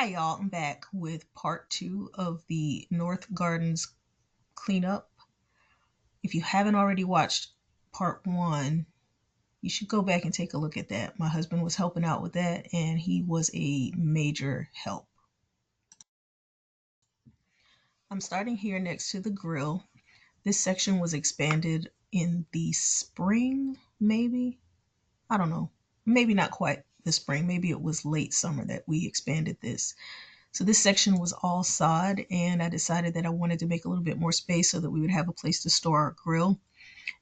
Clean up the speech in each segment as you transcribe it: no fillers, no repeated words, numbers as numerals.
Hi y'all, I'm back with part 2 of the North Gardens cleanup. If you haven't already watched part 1, you should go back and take a look at that. My husband was helping out with that and he was a major help. I'm starting here next to the grill. This section was expanded in the spring, maybe? I don't know. Maybe not quite the spring. Maybe it was late summer that we expanded this. So this section was all sod, and I decided that I wanted to make a little bit more space so that we would have a place to store our grill.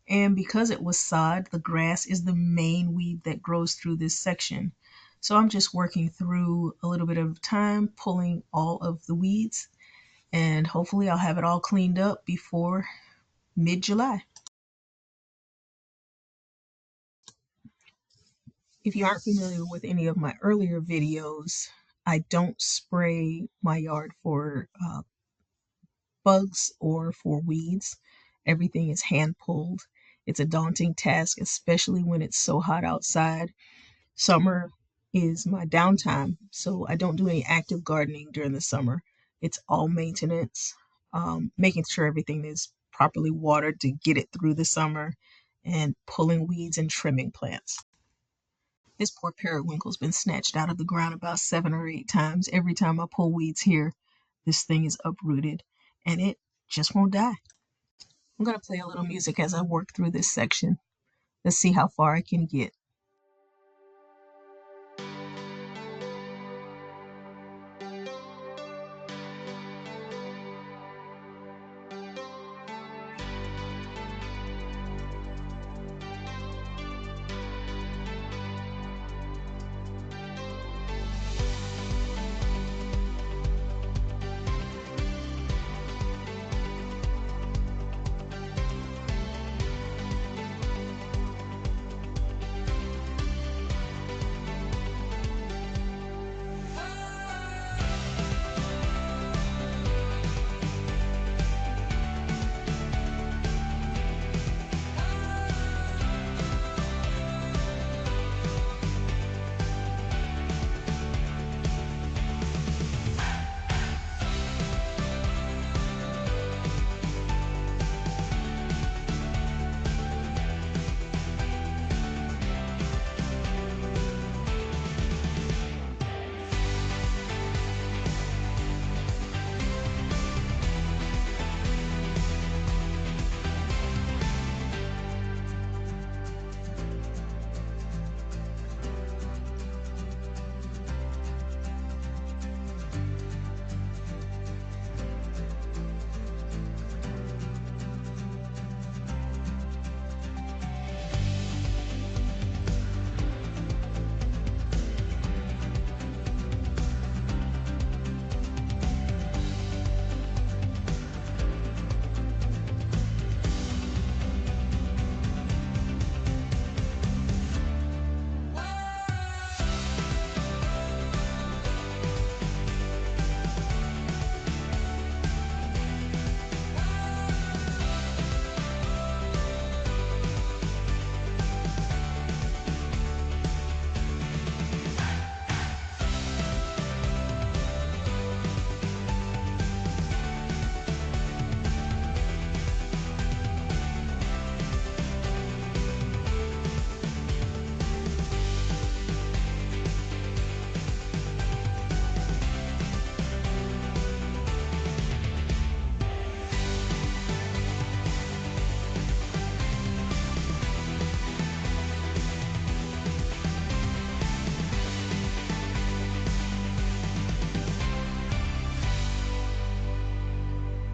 And because it was sod, the grass is the main weed that grows through this section. So I'm just working through a little bit of time, pulling all of the weeds, and hopefully I'll have it all cleaned up before mid-July. If you aren't familiar with any of my earlier videos, I don't spray my yard for bugs or for weeds. Everything is hand pulled. It's a daunting task, especially when it's so hot outside. Summer is my downtime, so I don't do any active gardening during the summer. It's all maintenance, making sure everything is properly watered to get it through the summer, and pulling weeds and trimming plants. This poor periwinkle's been snatched out of the ground about 7 or 8 times. Every time I pull weeds here, this thing is uprooted and it just won't die. I'm going to play a little music as I work through this section. Let's see how far I can get.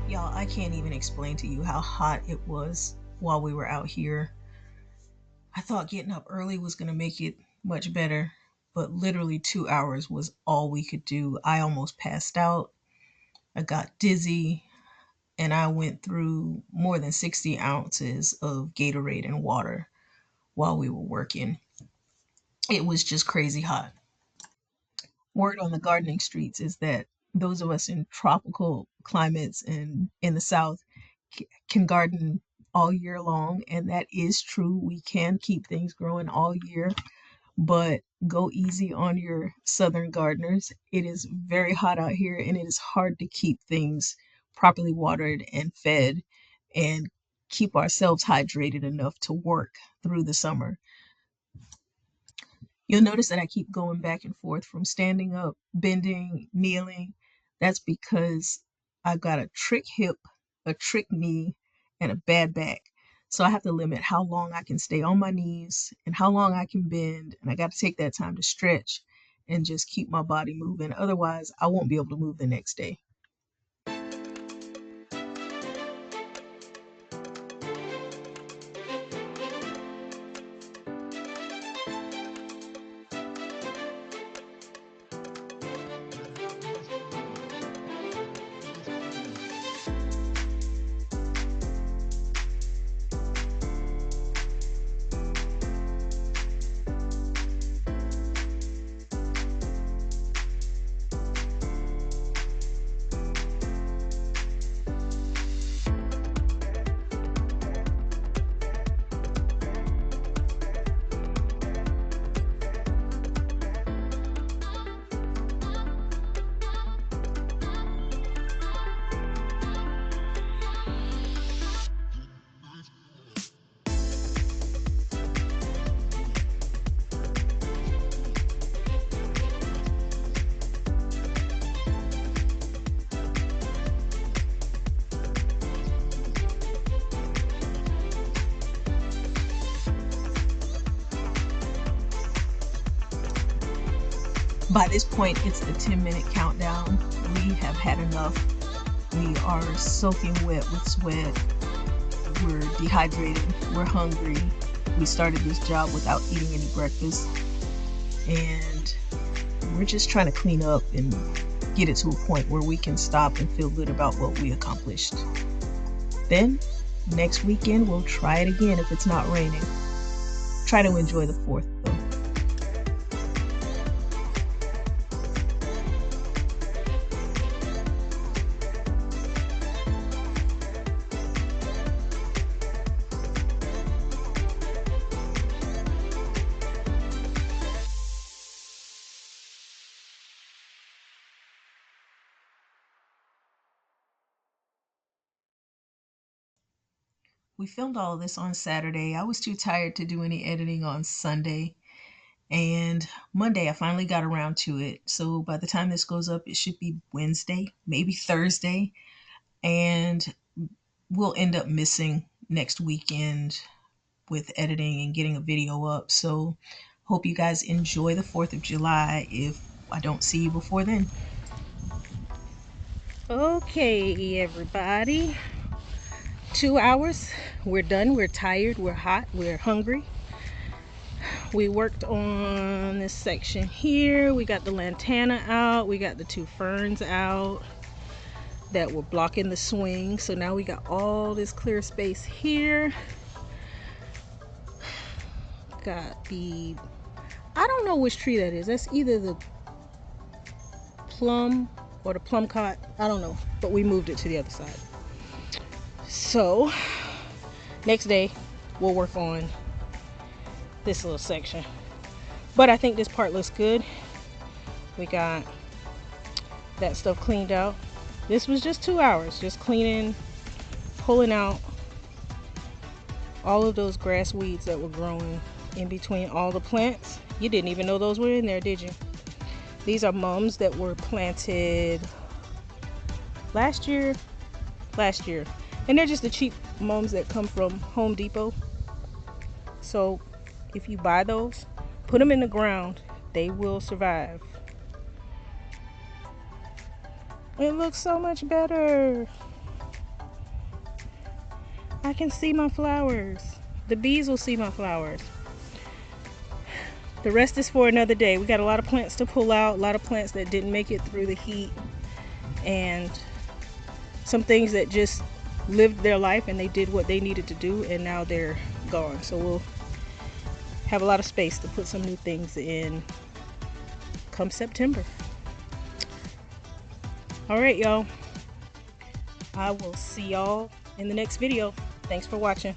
Y'all, I can't even explain to you how hot it was while we were out here. I thought getting up early was going to make it much better, but literally 2 hours was all we could do. I almost passed out. I got dizzy, and I went through more than 60 ounces of Gatorade and water while we were working. It was just crazy hot. Word on the gardening streets is that those of us in tropical climates and in the South can garden all year long, and that is true. We can keep things growing all year, but go easy on your southern gardeners. It is very hot out here and it is hard to keep things properly watered and fed and keep ourselves hydrated enough to work through the summer. You'll notice that I keep going back and forth from standing up, bending, kneeling. That's because I've got a trick hip, a trick knee, and a bad back. So I have to limit how long I can stay on my knees and how long I can bend. And I got to take that time to stretch and just keep my body moving. Otherwise, I won't be able to move the next day. By this point, it's the 10-minute countdown. We have had enough. We are soaking wet with sweat. We're dehydrated. We're hungry. We started this job without eating any breakfast. And we're just trying to clean up and get it to a point where we can stop and feel good about what we accomplished. Then, next weekend, we'll try it again if it's not raining. Try to enjoy the 4th, though. We filmed all of this on Saturday. I was too tired to do any editing on Sunday. And Monday, I finally got around to it. So by the time this goes up, it should be Wednesday, maybe Thursday. And we'll end up missing next weekend with editing and getting a video up. So hope you guys enjoy the 4th of July if I don't see you before then. Okay, everybody. 2 hours. We're done. We're tired. We're hot. We're hungry. We worked on this section here. We got the lantana out. We got the 2 ferns out that were blocking the swing. So now we got all this clear space here. Got the, I don't know which tree that is. That's either the plum or the plum cot. I don't know. But we moved it to the other side. So next day we'll work on this little section, but I think this part looks good. We got that stuff cleaned out. This was just 2 hours, just cleaning, pulling out all of those grass weeds that were growing in between all the plants. You didn't even know those were in there, did you? These are mums that were planted last year, and they're just the cheap mums that come from Home Depot. So if you buy those, put them in the ground, they will survive. It looks so much better. I can see my flowers. The bees will see my flowers. The rest is for another day. We got a lot of plants to pull out, a lot of plants that didn't make it through the heat, and some things that just lived their life and they did what they needed to do, and now they're gone. So we'll have a lot of space to put some new things in come September. All right, y'all. I will see y'all in the next video. Thanks for watching.